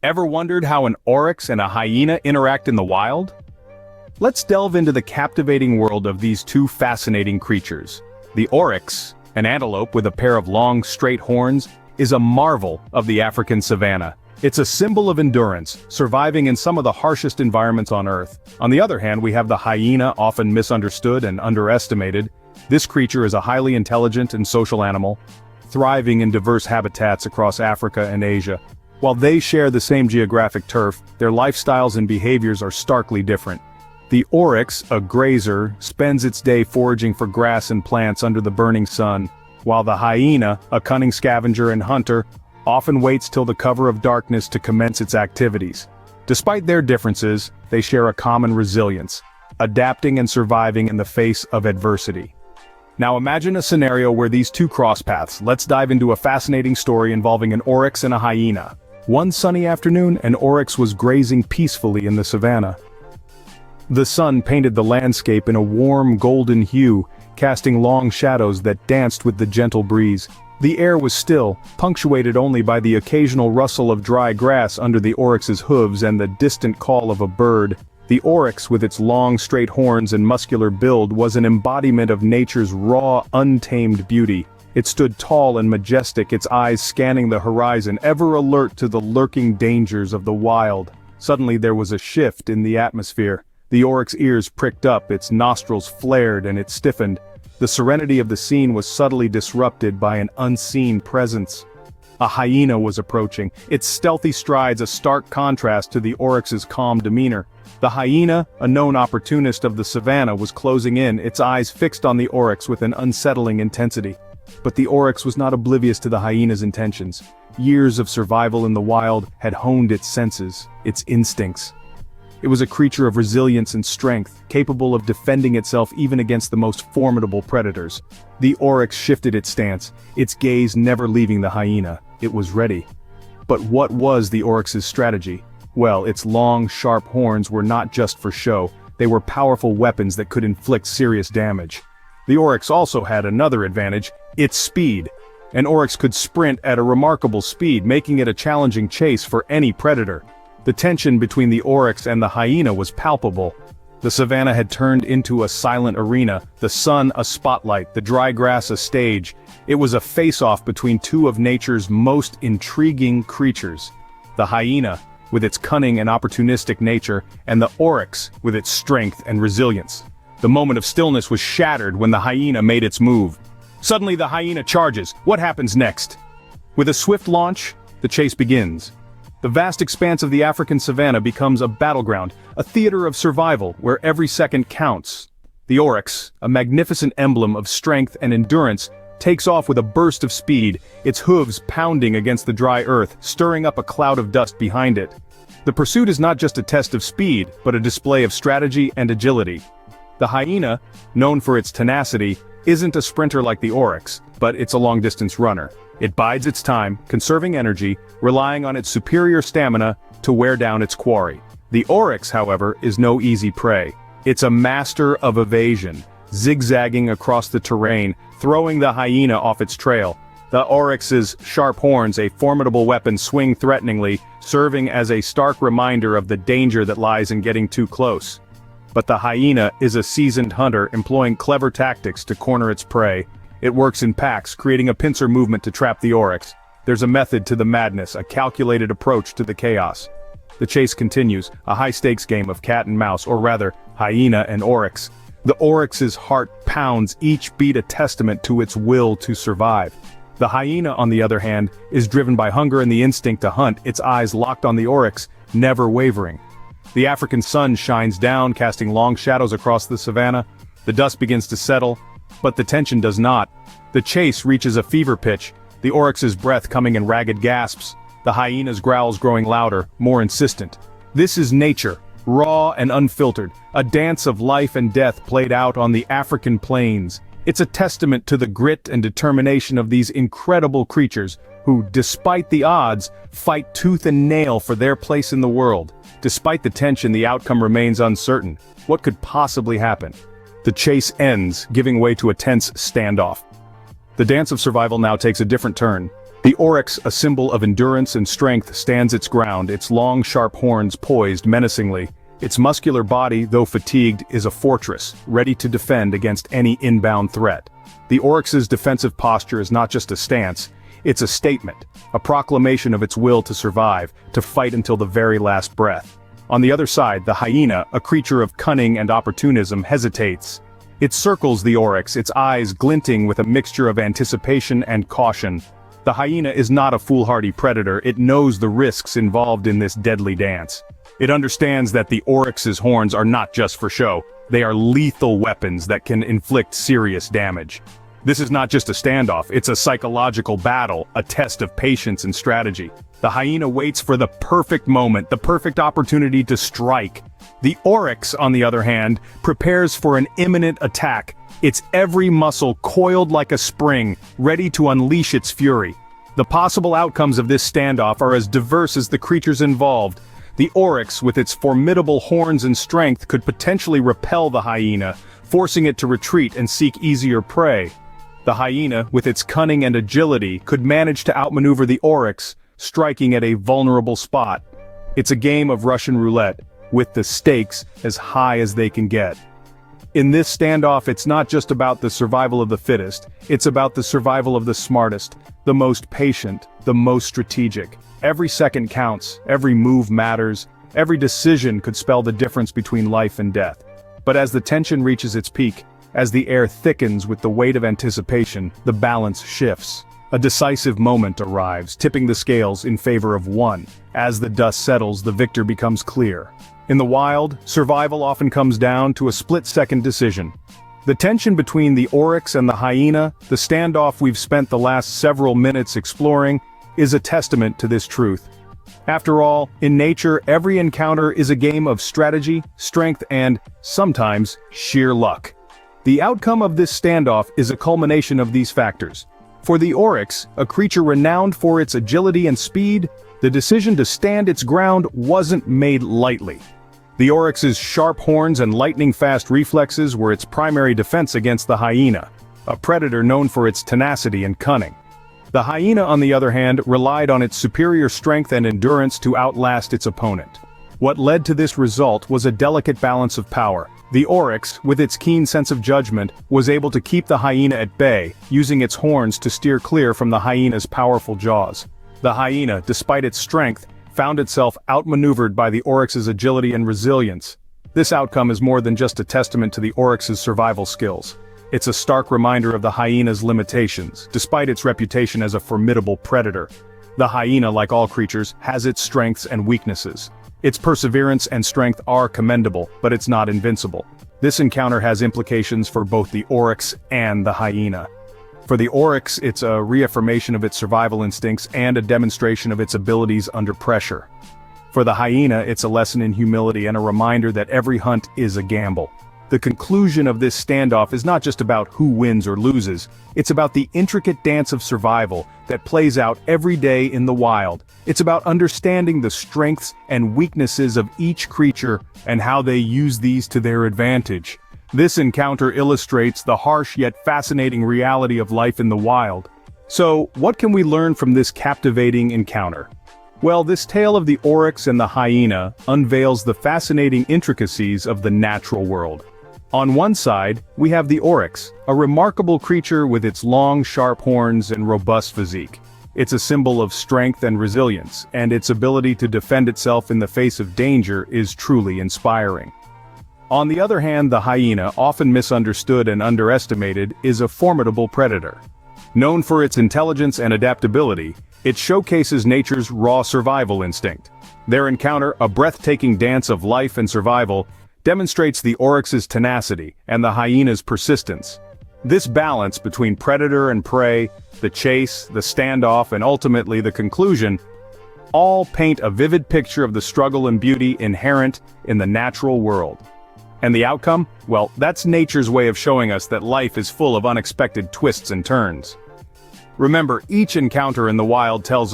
Ever wondered how an oryx and a hyena interact in the wild? Let's delve into the captivating world of these two fascinating creatures. The oryx, an antelope with a pair of long, straight horns, is a marvel of the African savannah. It's a symbol of endurance, surviving in some of the harshest environments on Earth. On the other hand, we have the hyena, often misunderstood and underestimated. This creature is a highly intelligent and social animal, thriving in diverse habitats across Africa and Asia. While they share the same geographic turf, their lifestyles and behaviors are starkly different. The oryx, a grazer, spends its day foraging for grass and plants under the burning sun, while the hyena, a cunning scavenger and hunter, often waits till the cover of darkness to commence its activities. Despite their differences, they share a common resilience, adapting and surviving in the face of adversity. Now imagine a scenario where these two cross paths. Let's dive into a fascinating story involving an oryx and a hyena. One sunny afternoon, an oryx was grazing peacefully in the savannah. The sun painted the landscape in a warm golden hue, casting long shadows that danced with the gentle breeze. The air was still, punctuated only by the occasional rustle of dry grass under the oryx's hooves and the distant call of a bird. The oryx, with its long straight horns and muscular build, was an embodiment of nature's raw, untamed beauty. It stood tall and majestic, its eyes scanning the horizon, ever alert to the lurking dangers of the wild. Suddenly there was a shift in the atmosphere. The oryx's ears pricked up, its nostrils flared, and it stiffened. The serenity of the scene was subtly disrupted by an unseen presence. A hyena was approaching, its stealthy strides a stark contrast to the oryx's calm demeanor. The hyena, a known opportunist of the savannah, was closing in, its eyes fixed on the oryx with an unsettling intensity. But the oryx was not oblivious to the hyena's intentions. Years of survival in the wild had honed its senses, its instincts. It was a creature of resilience and strength, capable of defending itself even against the most formidable predators. The oryx shifted its stance, its gaze never leaving the hyena. It was ready. But what was the oryx's strategy? Well, its long, sharp horns were not just for show, they were powerful weapons that could inflict serious damage. The oryx also had another advantage, its speed. An oryx could sprint at a remarkable speed, making it a challenging chase for any predator. The tension between the oryx and the hyena was palpable. The savannah had turned into a silent arena, the sun a spotlight, the dry grass a stage. It was a face-off between two of nature's most intriguing creatures. The hyena, with its cunning and opportunistic nature, and the oryx, with its strength and resilience. The moment of stillness was shattered when the hyena made its move. Suddenly the hyena charges. What happens next? With a swift launch, the chase begins. The vast expanse of the African savannah becomes a battleground, a theater of survival where every second counts. The oryx, a magnificent emblem of strength and endurance, takes off with a burst of speed, its hooves pounding against the dry earth, stirring up a cloud of dust behind it. The pursuit is not just a test of speed, but a display of strategy and agility. The hyena, known for its tenacity, isn't a sprinter like the oryx, but it's a long-distance runner. It bides its time, conserving energy, relying on its superior stamina to wear down its quarry. The oryx, however, is no easy prey. It's a master of evasion, zigzagging across the terrain, throwing the hyena off its trail. The oryx's sharp horns, a formidable weapon, swing threateningly, serving as a stark reminder of the danger that lies in getting too close. But the hyena is a seasoned hunter, employing clever tactics to corner its prey. It works in packs, creating a pincer movement to trap the oryx. There's a method to the madness, a calculated approach to the chaos. The chase continues, a high-stakes game of cat and mouse, or rather, hyena and oryx. The oryx's heart pounds, each beat a testament to its will to survive. The hyena, on the other hand, is driven by hunger and the instinct to hunt, its eyes locked on the oryx, never wavering. The African sun shines down, casting long shadows across the savannah. The dust begins to settle, but the tension does not. The chase reaches a fever pitch, the oryx's breath coming in ragged gasps, the hyena's growls growing louder, more insistent. This is nature, raw and unfiltered, a dance of life and death played out on the African plains. It's a testament to the grit and determination of these incredible creatures who, despite the odds, fight tooth and nail for their place in the world. Despite the tension, the outcome remains uncertain. What could possibly happen? The chase ends, giving way to a tense standoff. The dance of survival now takes a different turn. The oryx, a symbol of endurance and strength, stands its ground, its long, sharp horns poised menacingly. Its muscular body, though fatigued, is a fortress, ready to defend against any inbound threat. The oryx's defensive posture is not just a stance, it's a statement, a proclamation of its will to survive, to fight until the very last breath. On the other side, the hyena, a creature of cunning and opportunism, hesitates. It circles the oryx, its eyes glinting with a mixture of anticipation and caution. The hyena is not a foolhardy predator, it knows the risks involved in this deadly dance. It understands that the oryx's horns are not just for show, they are lethal weapons that can inflict serious damage. This is not just a standoff, it's a psychological battle, a test of patience and strategy. The hyena waits for the perfect moment, the perfect opportunity to strike. The oryx, on the other hand, prepares for an imminent attack, its every muscle coiled like a spring, ready to unleash its fury. The possible outcomes of this standoff are as diverse as the creatures involved. The oryx, with its formidable horns and strength, could potentially repel the hyena, forcing it to retreat and seek easier prey. The hyena, with its cunning and agility, could manage to outmaneuver the oryx, striking at a vulnerable spot. It's a game of Russian roulette, with the stakes as high as they can get. In this standoff, it's not just about the survival of the fittest, it's about the survival of the smartest, the most patient, the most strategic. Every second counts, every move matters, every decision could spell the difference between life and death. But as the tension reaches its peak, as the air thickens with the weight of anticipation, the balance shifts. A decisive moment arrives, tipping the scales in favor of one. As the dust settles, the victor becomes clear. In the wild, survival often comes down to a split-second decision. The tension between the oryx and the hyena, the standoff we've spent the last several minutes exploring, is a testament to this truth. After all, in nature, every encounter is a game of strategy, strength, and, sometimes, sheer luck. The outcome of this standoff is a culmination of these factors. For the oryx, a creature renowned for its agility and speed, the decision to stand its ground wasn't made lightly. The oryx's sharp horns and lightning-fast reflexes were its primary defense against the hyena, a predator known for its tenacity and cunning. The hyena, on the other hand, relied on its superior strength and endurance to outlast its opponent. What led to this result was a delicate balance of power. The oryx, with its keen sense of judgment, was able to keep the hyena at bay, using its horns to steer clear from the hyena's powerful jaws. The hyena, despite its strength, found itself outmaneuvered by the oryx's agility and resilience. This outcome is more than just a testament to the oryx's survival skills. It's a stark reminder of the hyena's limitations. Despite its reputation as a formidable predator, the hyena, like all creatures, has its strengths and weaknesses. Its perseverance and strength are commendable, but it's not invincible. This encounter has implications for both the oryx and the hyena. For the oryx, it's a reaffirmation of its survival instincts and a demonstration of its abilities under pressure. For the hyena, it's a lesson in humility and a reminder that every hunt is a gamble. The conclusion of this standoff is not just about who wins or loses, it's about the intricate dance of survival that plays out every day in the wild. It's about understanding the strengths and weaknesses of each creature and how they use these to their advantage. This encounter illustrates the harsh yet fascinating reality of life in the wild. So, what can we learn from this captivating encounter? Well, this tale of the oryx and the hyena unveils the fascinating intricacies of the natural world. On one side, we have the oryx, a remarkable creature with its long, sharp horns and robust physique. It's a symbol of strength and resilience, and its ability to defend itself in the face of danger is truly inspiring. On the other hand, the hyena, often misunderstood and underestimated, is a formidable predator. Known for its intelligence and adaptability, it showcases nature's raw survival instinct. Their encounter, a breathtaking dance of life and survival, demonstrates the oryx's tenacity and the hyena's persistence. This balance between predator and prey, the chase, the standoff, and ultimately the conclusion, all paint a vivid picture of the struggle and beauty inherent in the natural world. And the outcome? Well, that's nature's way of showing us that life is full of unexpected twists and turns. Remember, each encounter in the wild tells